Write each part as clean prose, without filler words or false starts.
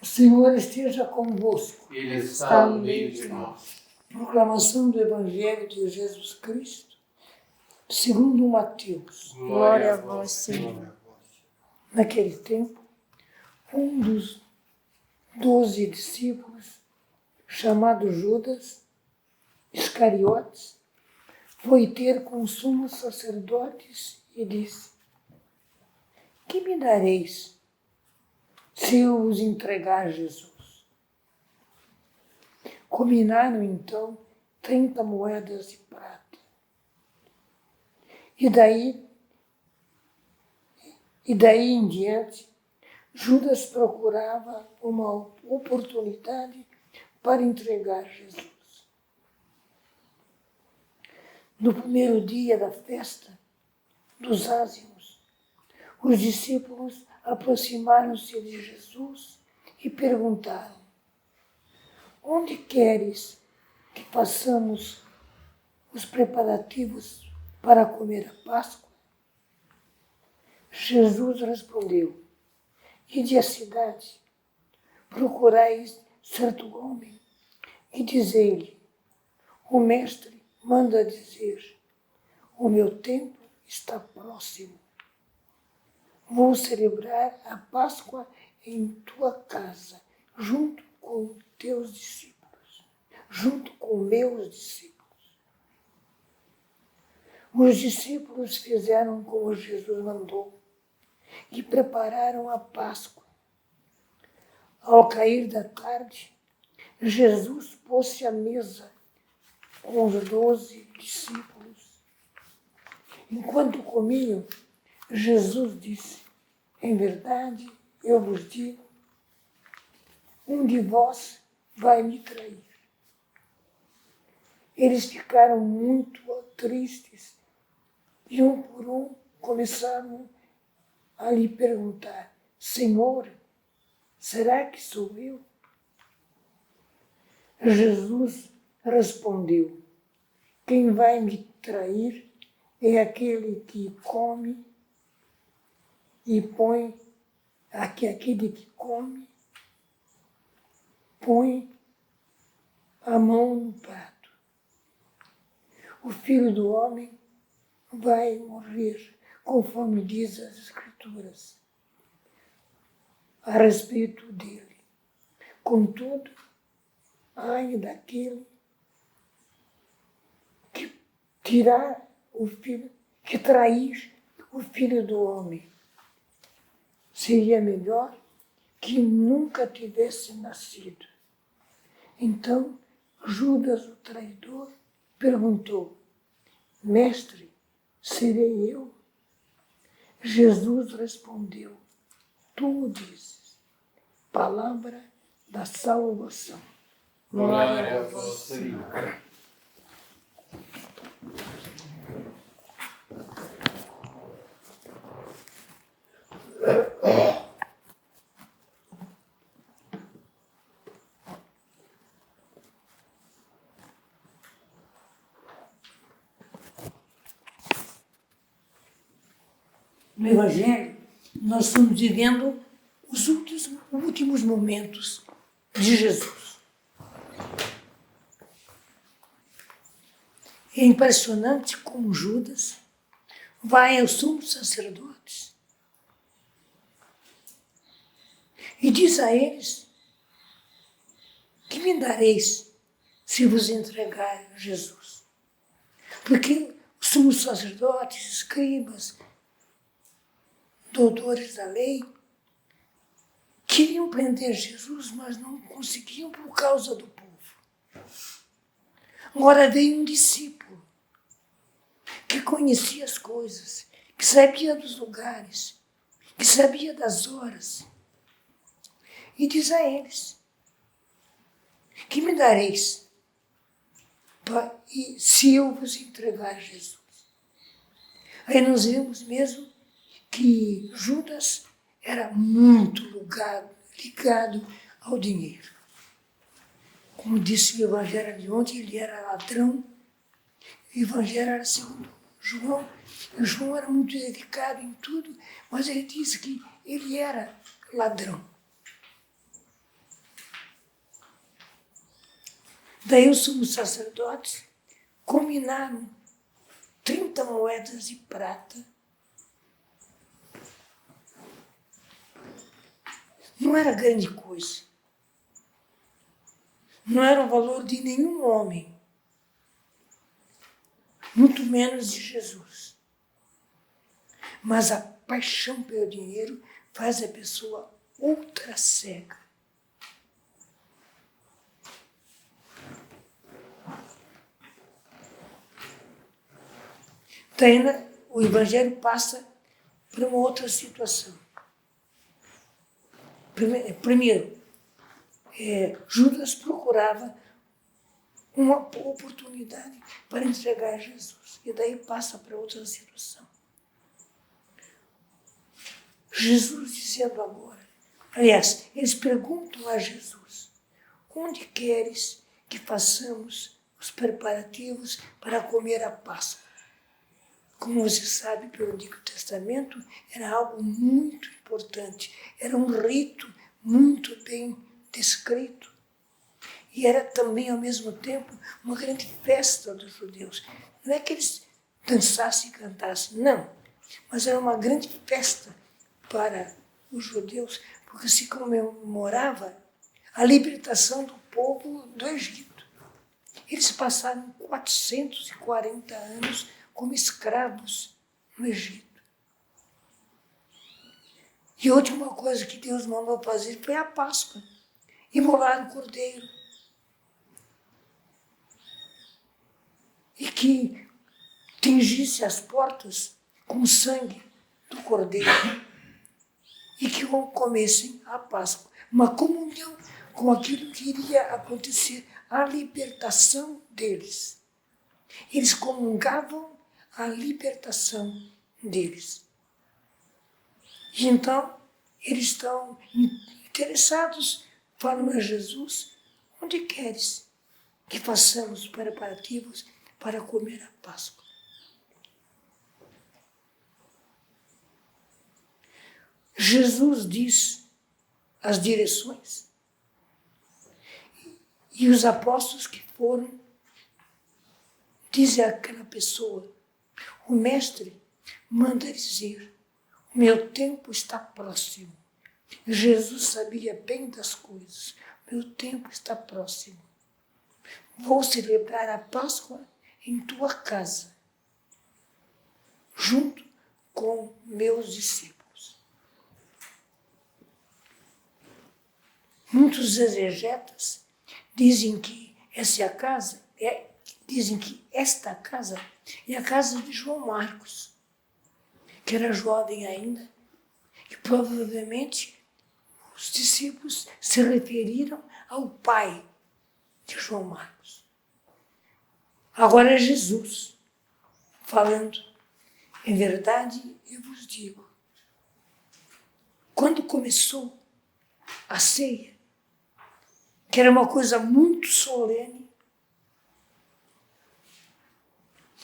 O Senhor esteja convosco. Ele está no meio de nós. Proclamação do Evangelho de Jesus Cristo, segundo Mateus. Glória a vós, Senhor. Naquele tempo, um dos 12 discípulos, chamado Judas Iscariotes, foi ter com os sumos sacerdotes e disse: que me dareis se eu vos entregar a Jesus? Combinaram então 30 moedas de prata. E daí em diante, Judas procurava uma oportunidade para entregar Jesus. No primeiro dia da festa dos ázimos, os discípulos aproximaram-se de Jesus e perguntaram: onde queres que façamos os preparativos para comer a Páscoa? Jesus respondeu: ide à cidade, procurais certo homem e dizei-lhe: o mestre manda dizer, o meu tempo está próximo. Vou celebrar a Páscoa em tua casa, junto com teus discípulos, junto com meus discípulos. Os discípulos fizeram como Jesus mandou e prepararam a Páscoa. Ao cair da tarde, Jesus pôs-se à mesa com os 12 discípulos. Enquanto comiam, Jesus disse: em verdade, eu vos digo, um de vós vai me trair. Eles ficaram muito tristes e um por um começaram a lhe perguntar: Senhor, será que sou eu? Jesus respondeu: quem vai me trair é aquele que come e põe a mão no prato. O Filho do Homem vai morrer, conforme diz as Escrituras a respeito dele. Contudo, ai daquele que trair o Filho do Homem. Seria melhor que nunca tivesse nascido. Então, Judas, o traidor, perguntou: mestre, serei eu? Jesus respondeu: tu o dizes. Palavra da salvação. Glória a vós, Senhor. No Evangelho, nós estamos vivendo os últimos momentos de Jesus. É impressionante como Judas vai aos sumos sacerdotes e diz a eles: que me dareis se vos entregar Jesus? Porque os sumos sacerdotes, escribas, doutores da lei, queriam prender Jesus, mas não conseguiam por causa do povo. Agora veio um discípulo que conhecia as coisas, que sabia dos lugares, que sabia das horas, e diz a eles: que me dareis se eu vos entregar Jesus? Aí nós vemos mesmo que Judas era muito ligado ao dinheiro. Como disse o Evangelho de ontem, ele era ladrão. O Evangelho era segundo João. E João era muito dedicado em tudo, mas ele disse que ele era ladrão. Daí os sumos sacerdotes combinaram 30 moedas de prata. Não era grande coisa. Não era o valor de nenhum homem, muito menos de Jesus. Mas a paixão pelo dinheiro faz a pessoa ultra cega. Daí o Evangelho passa por uma outra situação. Primeiro, Judas procurava uma oportunidade para entregar Jesus. E daí passa para outra situação. Jesus dizendo agora, aliás, eles perguntam a Jesus, onde queres que façamos os preparativos para comer a Páscoa? Como você sabe, pelo Antigo Testamento, era algo muito importante. Era um rito muito bem descrito. E era também, ao mesmo tempo, uma grande festa dos judeus. Não é que eles dançassem e cantassem, não. Mas era uma grande festa para os judeus, porque se comemorava a libertação do povo do Egito. Eles passaram 440 anos como escravos no Egito. E a última coisa que Deus mandou fazer foi a Páscoa. Imolar o cordeiro. E que tingisse as portas com o sangue do cordeiro. E que comessem a Páscoa. Uma comunhão com aquilo que iria acontecer, a libertação deles. Eles comungavam a libertação deles. E então, eles estão interessados, falam a Jesus, onde queres que façamos preparativos para comer a Páscoa? Jesus diz as direções. E os apóstolos que foram, dizem àquela pessoa, o mestre manda dizer, o meu tempo está próximo. Jesus sabia bem das coisas, meu tempo está próximo. Vou celebrar a Páscoa em tua casa, junto com meus discípulos. Muitos exegetas dizem que esta casa é a casa de João Marcos, que era jovem ainda, e provavelmente os discípulos se referiram ao pai de João Marcos. Agora é Jesus falando, em verdade eu vos digo, quando começou a ceia, que era uma coisa muito solene,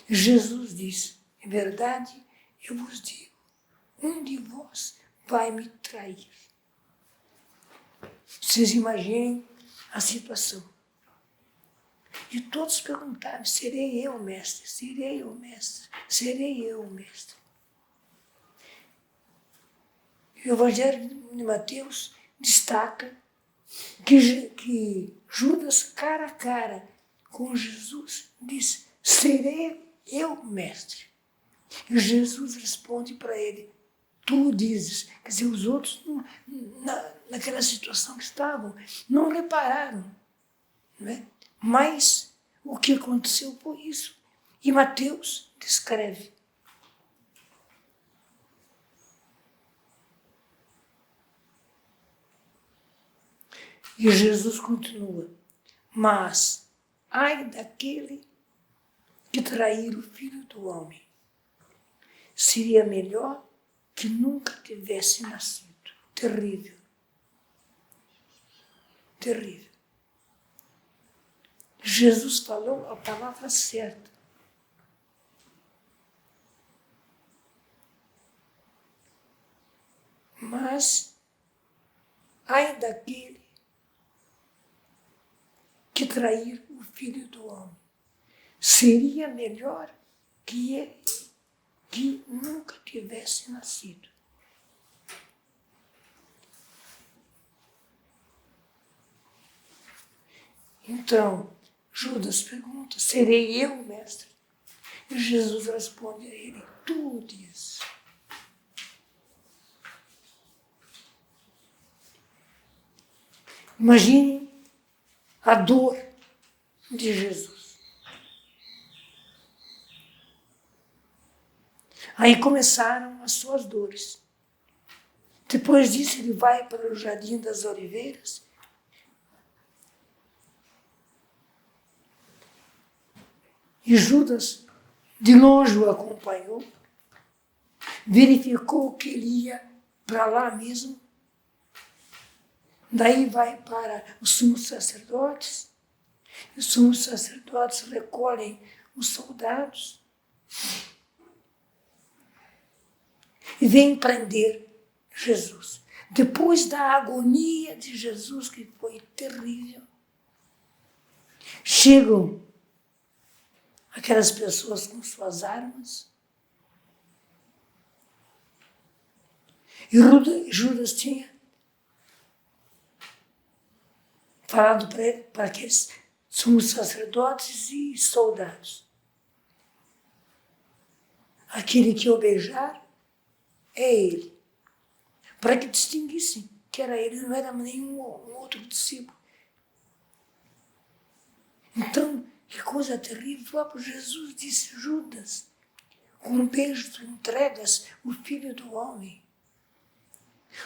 Jesus disse, em verdade eu vos digo, um de vós vai me trair. Vocês imaginem a situação. E todos perguntaram, serei eu, mestre? Serei eu, mestre? Serei eu, mestre? E o Evangelho de Mateus destaca que Judas, cara a cara com Jesus, diz, serei eu, mestre? E Jesus responde para ele, tu dizes. Quer dizer, os outros, naquela situação que estavam, não repararam. Não é? Mas o que aconteceu foi isso. E Mateus descreve. E Jesus continua, mas ai daquele que trair o Filho do Homem. Seria melhor que nunca tivesse nascido. Terrível. Terrível. Jesus falou a palavra certa. Mas ai daquele que trair o Filho do Homem. Seria melhor que ele nunca tivesse nascido. Então, Judas pergunta, serei eu, mestre? E Jesus responde a ele, tu o dizes. Imagine a dor de Jesus. Aí começaram as suas dores. Depois disso, ele vai para o Jardim das Oliveiras. E Judas, de longe, o acompanhou. Verificou que ele ia para lá mesmo. Daí vai para os sumos sacerdotes. Os sumos sacerdotes recolhem os soldados e vêm prender Jesus. Depois da agonia de Jesus, que foi terrível, chegam aquelas pessoas com suas armas. E Judas tinha falado para aqueles sumos sacerdotes e soldados. Aquele que o beijar é ele. Para que distinguissem que era ele, não era nenhum outro discípulo. Então, que coisa terrível. O próprio Jesus disse, Judas, com um beijo tu entregas o Filho do Homem.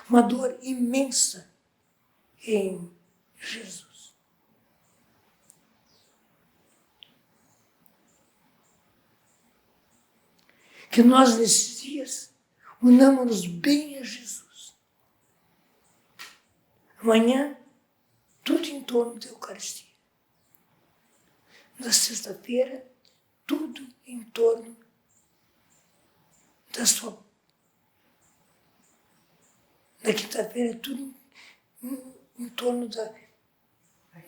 Uma dor imensa em Jesus. Que nós, nesses dias, unamos-nos bem a Jesus. Amanhã, tudo em torno da Eucaristia. Na sexta-feira, tudo em torno da sua... Na quinta-feira, tudo em torno da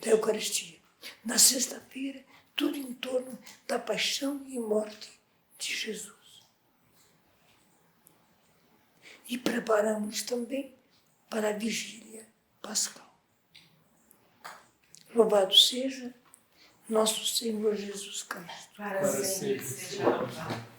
Eucaristia. Na sexta-feira, tudo em torno da paixão e morte de Jesus. E preparamos também para a vigília pascal. Louvado seja nosso Senhor Jesus Cristo. Para sempre seja louvado.